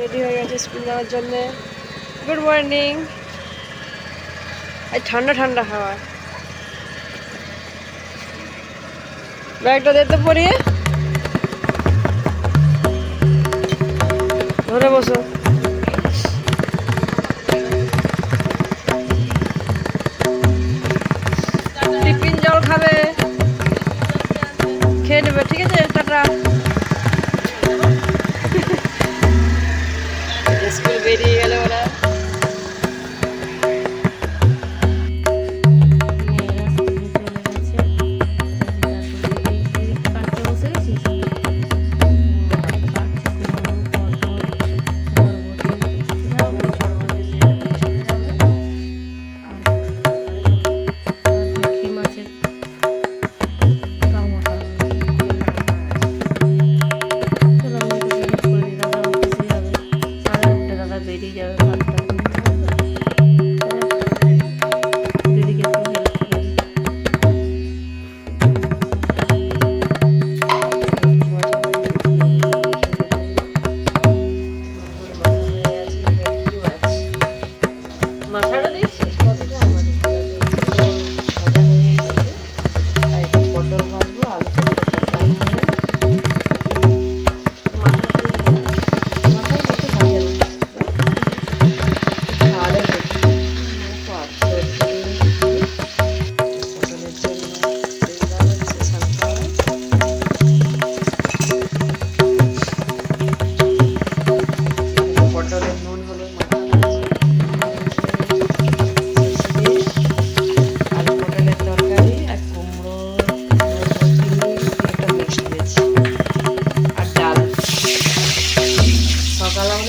Ready হয়ে গেছে school যাওয়ার জন্য। Good morning. এই ঠান্ডা ঠান্ডা হাওয়া। ব্যাগটা দিতে পরিয়ে ধরে বসো। টিফিন জল খাবে, খেয়ে নেবে, ঠিক আছে? টাটা। স্কুল বেরিয়ে গেল ওরা।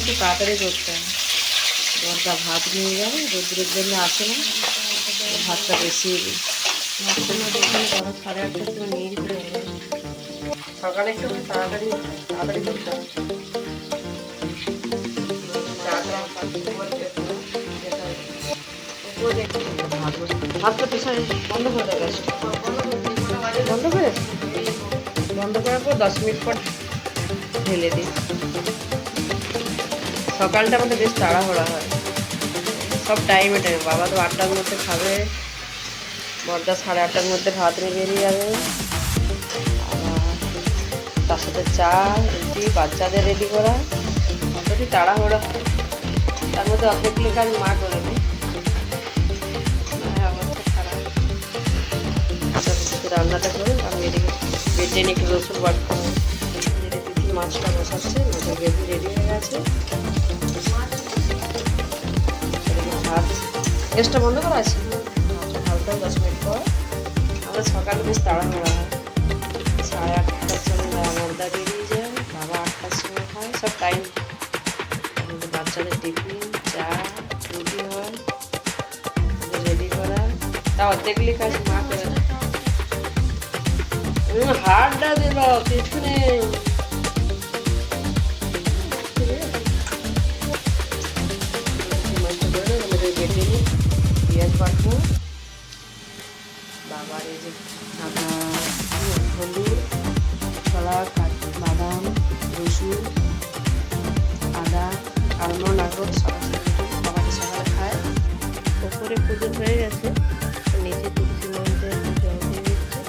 একটু তাড়াতাড়ি করতে হবে। বড়দা ভাত নিয়ে যাবে, রোদ্রের জন্য আসে না, ভাতটা বেশি সাড়ে 8টার সময় নিয়ে যেতে হবে। সকালে একটু তাড়াতাড়ি তাড়াতাড়ি করতে হবে। ভাতটা পেছনে বন্ধ করে দেবে, বন্ধ করে বন্ধ করার পর 10 মিনিট পর ঢেলে দিই। সকালটা আমাদের বেশ তাড়াহুড়া হয়, সব টাইমে টাইমে। বাবা তো 8টার মধ্যে খাবে, বড়দা 8:30টার মধ্যে ভাত নিয়ে বেরিয়ে যাবে, তার সাথে চা রুটি, বাচ্চাদের রেডি করা, অতটি তাড়াহুড়া হয়। তার মধ্যে অর্ধেক কাজ মা করে দেয়। অবস্থা খারাপ। রান্নাটা করে আমি এদিকে বেটে নিয়ে একটু রসুন বাটতে হবে। মাছটা বসাচ্ছে, মাছের গ্রেভি রেডি হয়ে গেছে। ভাত গ্যাসটা বন্ধ করা আছে, হালকা 10 মিনিট পর। আমরা সকালে বেশ তাড়াহুড়া হয়, 8:30টার সময় বড়দা বেরিয়ে যায়, বাবা 8টার সময় খায়, সব টাইম। বাচ্চাদের টিফিন, চা রুটি হয়, রেডি করা, তা অর্ধেক কাজ মা করে না। হাড়টা দিল কিছু নেই। পেঁয়াজ বাটবো, বাবার এই যে আদা, হলুদ, ছোলা, বাদাম, রসুন, আদা, আলমন্ড, আগর সবাই সকালে খায়। ওপরে পুজো হয়ে গেছে, নিচে তুলসী মন্দিরে জল দিয়ে দিচ্ছে।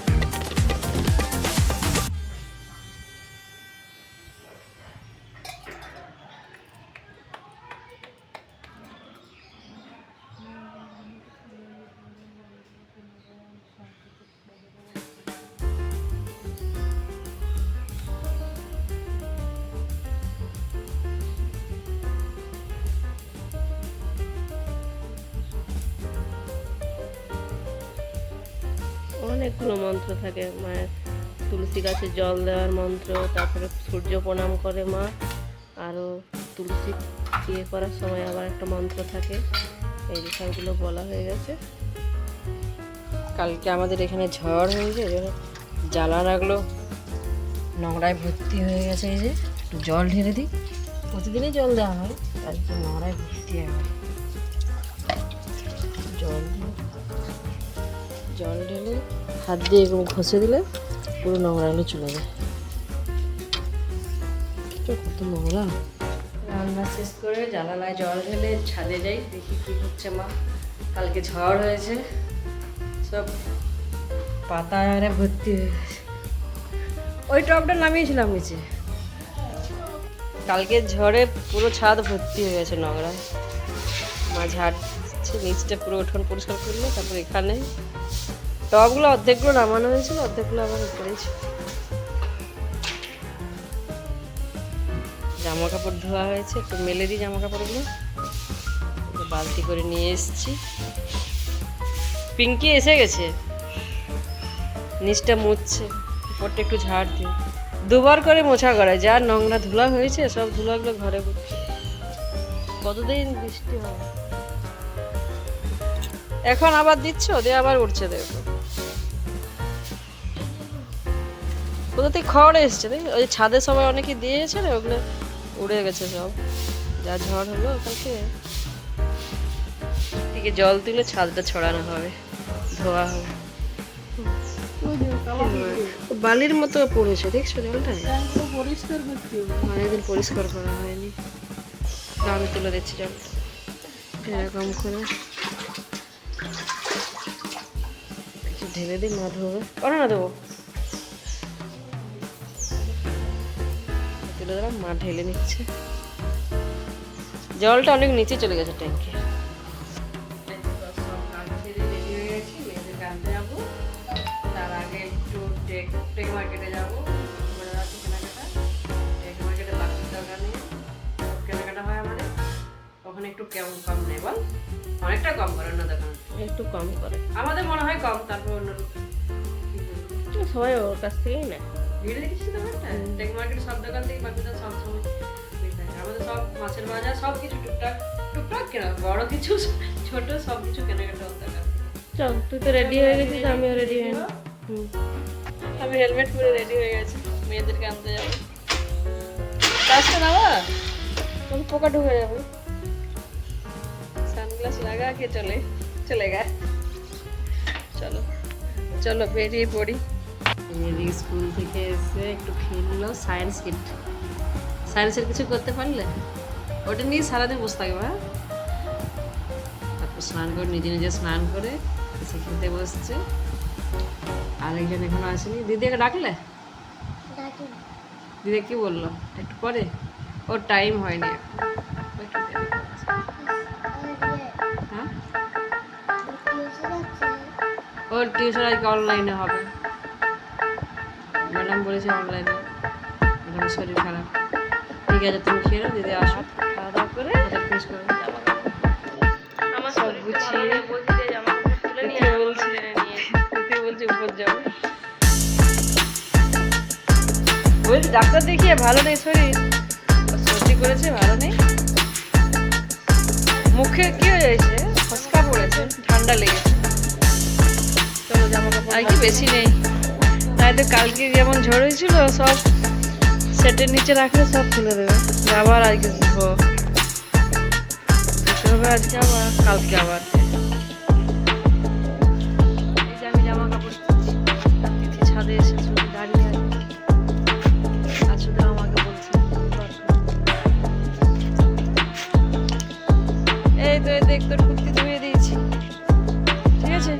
অনেকগুলো মন্ত্র থাকে মায়ের। তুলসী গাছে জল দেওয়ার মন্ত্র, তারপরে সূর্য প্রণাম করে মা, আরও তুলসী ইয়ে করার সময় আবার একটা মন্ত্র থাকে। এই বিষয়গুলো বলা হয়ে গেছে। কালকে আমাদের এখানে ঝড় হয়েছে, জ্বালা রাখলো নোংরায় ভর্তি হয়ে গেছে। এই যে একটু জল ঢেলে দিই, প্রতিদিনই জল দেওয়া হয়, কালকে নোংরায় ভর্তি হয়ে গেছে। জল ঢেলে হাত দিয়ে এরকম ঘষে দিলে পুরো নোংরাগুলো চলে যায়। কত নোংরা। রান্না শেষ করে জানালায় জল ঢেলে ছাদে যাই, দেখি কি হচ্ছে মা। কালকে ঝড় হয়েছে, সব পাতায় ভর্তি হয়ে গেছে। ওই টবটা নামিয়েছিলাম নিচে, কালকে ঝড়ে পুরো ছাদ ভর্তি হয়ে গেছে নোংরা। মা ঝাড়ছে, নিচটা পুরো উঠোন পরিষ্কার করলো। তারপর এখানে টবগুলো অর্ধেকগুলো নামানো হয়েছিল, অর্ধেকগুলো আবার উপরেই ছিল। জামা কাপড় ধোয়া হয়েছে, একটু মেলে দিই জামা কাপড়গুলো। বালতি করে নিয়ে এসেছি। পিঙ্কি এসে গেছে, নিচটা মুছছে, উপরটা একটু ঝাড় দিয়ে। দুবার করে মোছা করে, যা নোংরা ধুলা হয়েছে সব ধুলাগুলো ঘরে পড়ছে। কতদিন বৃষ্টি হয়, এখন আবার দিচ্ছ, দিয়ে আবার উঠছে। দেখো কোথা থেকে খড় এসছে, দেখ ওই ছাদে সবাই অনেকে দিয়েছে না, ওগুলো উড়ে গেছে সব, যা ঝড় হলো কালকে। থেকে জল তুলে ছাদটা ছড়ানো হবে, ধোয়া হবে। বালির মতো পড়েছে, দেখছো জলটা? অনেকদিন পরিষ্কার করা হয়নি, আমি তুলে দিচ্ছি জলটা এরকম করে। ঢেলে দিই, মা ধোবে। করে না দেবো, তুলে দিলাম, মা ঢেলে নিচ্ছে। জলটা অনেক নিচে চলে গেছে ট্যাঙ্কে। তার আগে একটু টেক মার্কেটে যাবো, কেনাকাটা। টেক মার্কেটে বাকির দোকানে কেনাকাটা হয় আমাদের, ওখানে একটু কেমন কম নেই বল, অনেকটা কম করে অন্য দোকান একটু কম করে, আমাদের মনে হয় কম। তারপর অন্য সবাই ওর কাছ থেকেই নেয়। ভিড়ে দেখেছিস দোকানটা? টেক মার্কেট সব দোকান থেকে বাকিটা সব সময় আমাদের সব মাছের বাজার সব কিছু টুকটাক টুকটাক কেনা, বড় কিছু ছোট সব কিছু কেনাকাটা ওর দোকান। চল, তুই তো রেডি হয়ে গেছিস, আমিও রেডি হয়ে নি। আমি হেলমেট পরে রেডি হয়ে গেছি, মেয়েদেরকে আনতে যাবো। কাজটা নামা, তখন পোকা ঢুকে যাবে। সানগ্লাস লাগা কে চলে গা। চলো চলো বেরিয়ে পড়ি। স্কুল থেকে এসে একটু খেললো সায়েন্স কিট। সায়েন্সের কিছু করতে পারলে ওটা নিয়ে সারাদিন বসে থাকবে। হ্যাঁ, তারপর স্নান করে নিজে নিজে স্নান করে এসে খেতে বসছে। আরেকজন এখনো আসেনি। দিদিকে ডাকলে? দিদি কি বললো একটু পরে? ওর টাইম হয়নি। হ্যাঁ, ওর টিউশন আজকে অনলাইনে হবে, ম্যাডাম বলেছে অনলাইনে, এখন শরীর খারাপ। ঠিক আছে, তুমি খেয়ে নাও, দিদি আসো, খাওয়া দাওয়া করে ফ্রেশ করে সব গুছিয়ে বলছি উপর যাবো। বলছি ডাক্তার দেখিয়ে ভালো নেই শরীর, সর্দি করেছে, ভালো নেই। মুখে কি হয়েছে, ফসকা পড়েছে, ঠান্ডা লেগেছে। চলো জামা কাপড় আর কি বেশি নেই, তাই তো কালকে যেমন ঝড় হয়েছিল সব সেটের নিচে রাখলে সব খুলে দেবে। আবার আজকে ধোবো, আজকে আবার কালকে আবার। এই যে আমি জামা কাপড় ছাদে এসে দাঁড়িয়ে আছি, আমাকে বলছে এই তো দেখ তোর কুর্তি ধুয়ে দিয়েছি, ঠিক আছে।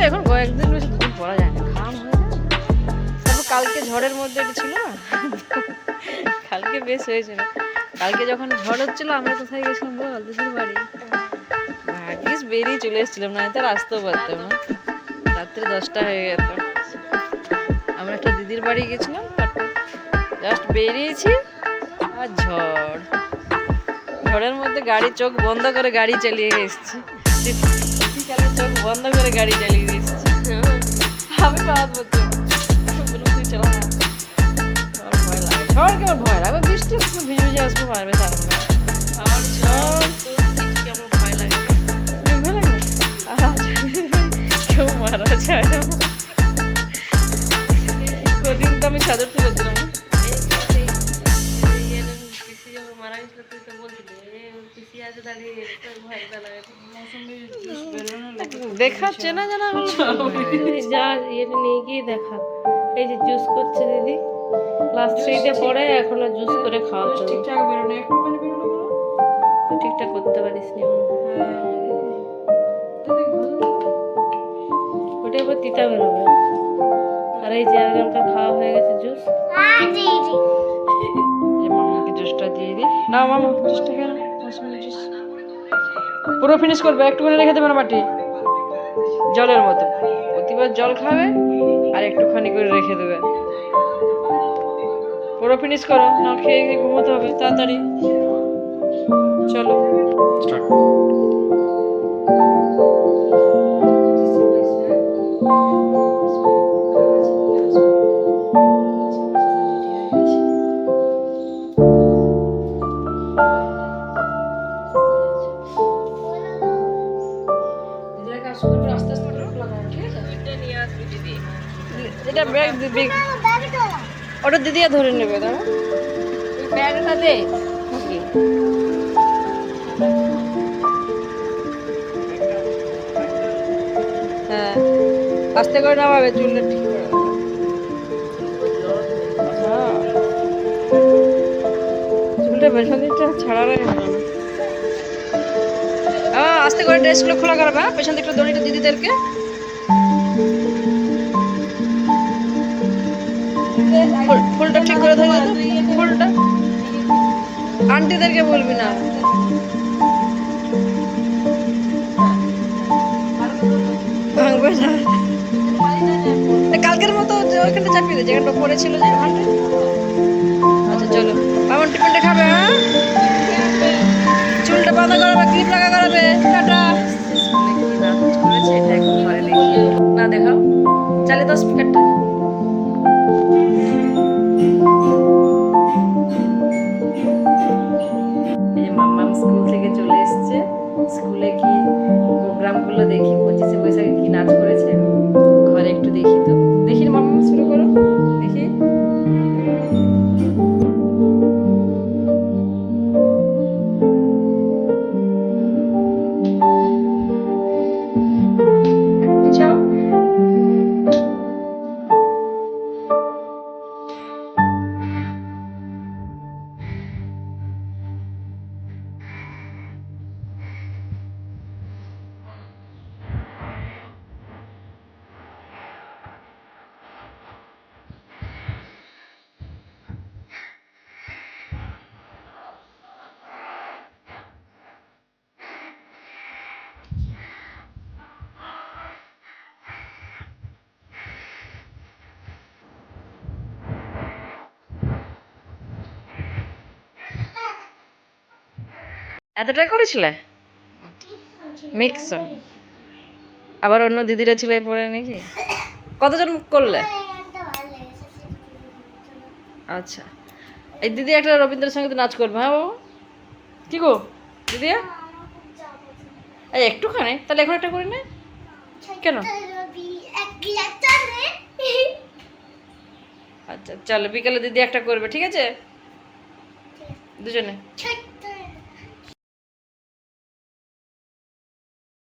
এখন কয়েকদিন বেশি দুদিন পরা যায় না, ঘাম হয়ে যায়। তারপর কালকে ঝড়ের মধ্যে এটা ছিল না, কালকে বেশ হয়েছিল। কালকে যখন ঝড় হচ্ছিল আমরা কোথায় গেছিলাম বল? দিদির বাড়ি। ভাগ্যিস বেরিয়ে চলে এসেছিলাম, না তো আসতেও পারতাম না, রাত্রে 10টা হয়ে যেত। আমরা একটা দিদির বাড়ি গেছিলাম, তারপর জাস্ট বেরিয়েছি আর ঝড়। ঝড়ের মধ্যে গাড়ি চোখ বন্ধ করে গাড়ি চালিয়ে এসেছি, চোখ বন্ধ করে গাড়ি চালিয়ে দিয়েছি। আমি বাদ বলছি তুই চলা, ভয় লাগে। ঝড় কেমন ভয় লাগবে, বৃষ্টি ভিজে ভিজে আসবো, মারবে তার আমার ঝড় কেমন ভয় লাগে, ভয় লাগে কেউ মারা যায় না। কদিন তো আমি চাদর তুলে দিলাম, মারা গেছিল, তুই তো বলছিলি পিসি আছে দাঁড়িয়ে, ভয় লাগে। দেখাচ্ছে না যেন আমি যা ইয়েটা নিয়ে গিয়ে দেখা। এই যে জুস করছে দিদি, ক্লাস 3-তে পড়ে এখনো জুস করে খাওয়া জুস চলছে। ঠিকঠাক বেরোনো, একটুখানি বেরোনো বলো। তুই ঠিকঠাক করতে পারিস নি মনে হয়। হ্যাঁ, এটা দেখো। ওটা এবার তিতা বেরোবে। আর এই যে একজনকার খাওয়া হয়ে গেছে জুস, যে মামাকে জুসটা দিয়ে দিই। না মামা জুসটা খেয়ে নাও, মৌসুমী জুস পুরো ফিনিশ করবে, একটুখানি রেখে দেবে না বাটি, জলের মতো প্রতিবার জল খাবে আর একটুখানি করে রেখে দেবে। পুরো ফিনিশ করো, না খেয়ে গিয়ে ঘুমোতে হবে তাড়াতাড়ি। চলো স্টার্ট। আস্তে আস্তে ঠিক আছে, নিয়ে আসবি দিদি। এটা ব্যাগ দিবি, ওটা দিদিয়া ধরে নেবে। দাঁড়া এই ব্যাগটা দে। ওকে হ্যাঁ, আস্তে করে নামাবে, চুলটা ঠিক করে দেবে। হ্যাঁ, চুলটা পেছন দিকটা ছাড়ালে হবে না। আস্তে করে ড্রেসগুলো খোলা করবে, হ্যাঁ পেছন দিকটা দড়িটা দিদিদেরকে। ফুলটা ঠিক করে ধরে দাও, ফুলটা আন্টিদেরকে বলবি না। ভাঙবে না, কালকের মতো ওইখানটা চাপিয়ে দে, যেখানটা পড়েছিল যে ওখানটা। আচ্ছা চলো, বাবা টিফিনটা খাবে। হ্যাঁ, চুলটা বাঁধা করাবে, ক্লিপ লাগা করাবে। টাটা। স্কুলে কি নাচ করেছে এটা একটু পরে দেখি, না দেখাও, চালিয়ে দাও স্পিকারটা। এই মাম্মাম স্কুল থেকে চলে এসেছে। স্কুলে কি প্রোগ্রামগুলো দেখি, 25শে বৈশাখে কি নাচ করেছে ঘরে একটু দেখি। তো দেখি মাম্মাম, শুরু করো দেখি। যাও। এতটাই করেছিলে মিক্স, আবার অন্য দিদিরা ছিল পরে নাকি? কতজন করলে? আচ্ছা, এই দিদি একটা রবীন্দ্রসঙ্গীতে নাচ করবে। হ্যাঁ বাবা, কি গো দিদি, এই একটুখানি তাহলে এখন একটা করে নে। কেন? আচ্ছা চলো, বিকালে দিদি একটা করবে, ঠিক আছে দুজনে।